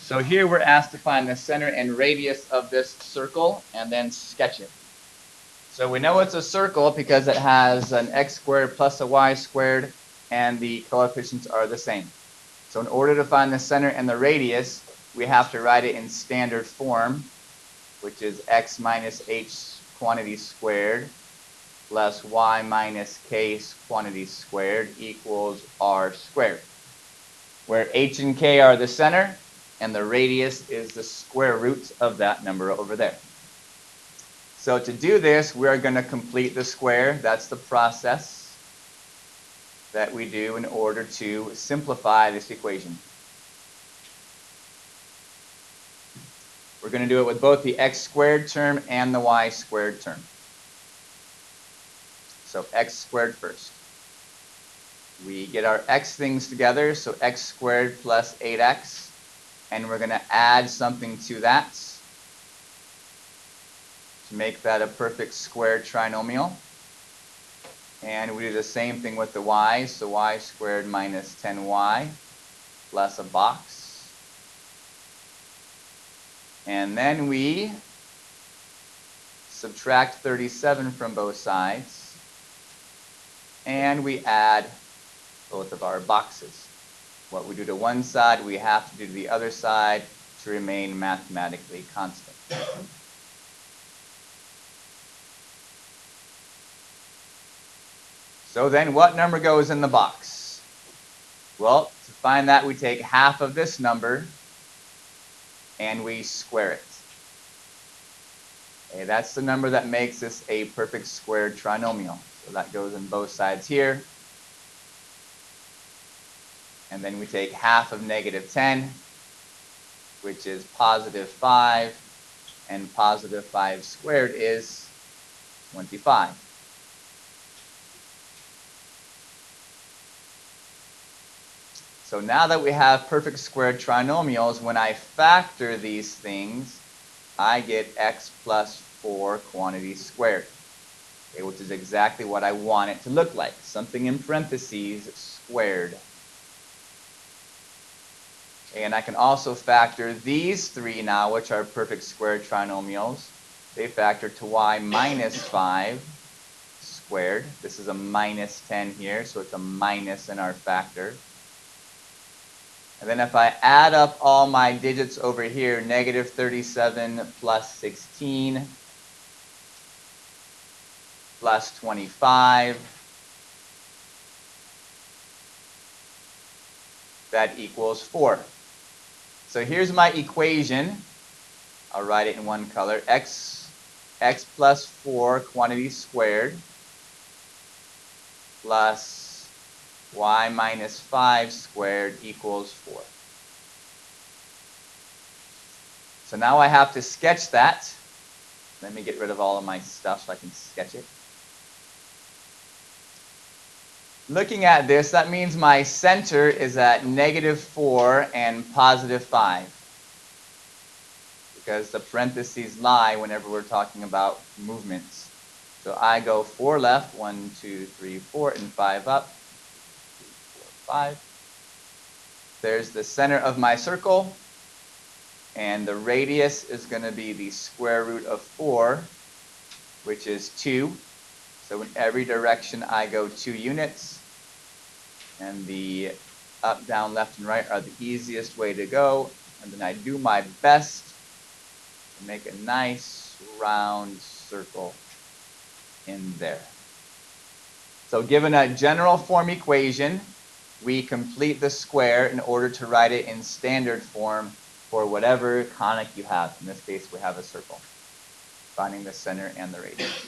So here we're asked to find the center and radius of this circle and then sketch it. So we know it's a circle because it has an x squared plus a y squared, and the coefficients are the same. So in order to find the center and the radius, we have to write it in standard form, which is x minus h quantity squared plus y minus k quantity squared equals r squared, where h and k are the center, and the radius is the square root of that number over there. So to do this, we are going to complete the square. That's the process that we do in order to simplify this equation. We're going to do it with both the x squared term and the y squared term. So x squared first. We get our x things together, so x squared plus 8x, and we're going to add something to that to make that a perfect square trinomial. And we do the same thing with the y, so y squared minus 10y plus a box. And then we subtract 37 from both sides, and we add both of our boxes. What we do to one side, we have to do to the other side to remain mathematically constant. So then what number goes in the box? Well, to find that, we take half of this number and we square it. Okay, that's the number that makes this a perfect squared trinomial. So that goes in both sides here. And then we take half of negative 10, which is positive 5, and positive 5 squared is 25. So now that we have perfect squared trinomials, when I factor these things, I get x plus 4 quantity squared, okay, which is exactly what I want it to look like. Something in parentheses squared. And I can also factor these three now, which are perfect squared trinomials. They factor to y minus 5 squared. This is a minus 10 here, so it's a minus in our factor. And then if I add up all my digits over here, negative 37 plus 16 plus 25, that equals 4. So here's my equation. I'll write it in one color. X plus 4 quantity squared plus y minus 5 squared equals 4. So now I have to sketch that. Let me get rid of all of my stuff so I can sketch it. Looking at this, that means my center is at negative 4 and positive 5, because the parentheses lie whenever we're talking about movements. So I go 4 left, 1, 2, 3, 4, and 5 up. 5. There's the center of my circle, and the radius is going to be the square root of 4, which is 2. So in every direction I go 2 units, and the up, down, left, and right are the easiest way to go. And then I do my best to make a nice round circle in there. So given a general form equation, we complete the square in order to write it in standard form for whatever conic you have. In this case, we have a circle, finding the center and the radius.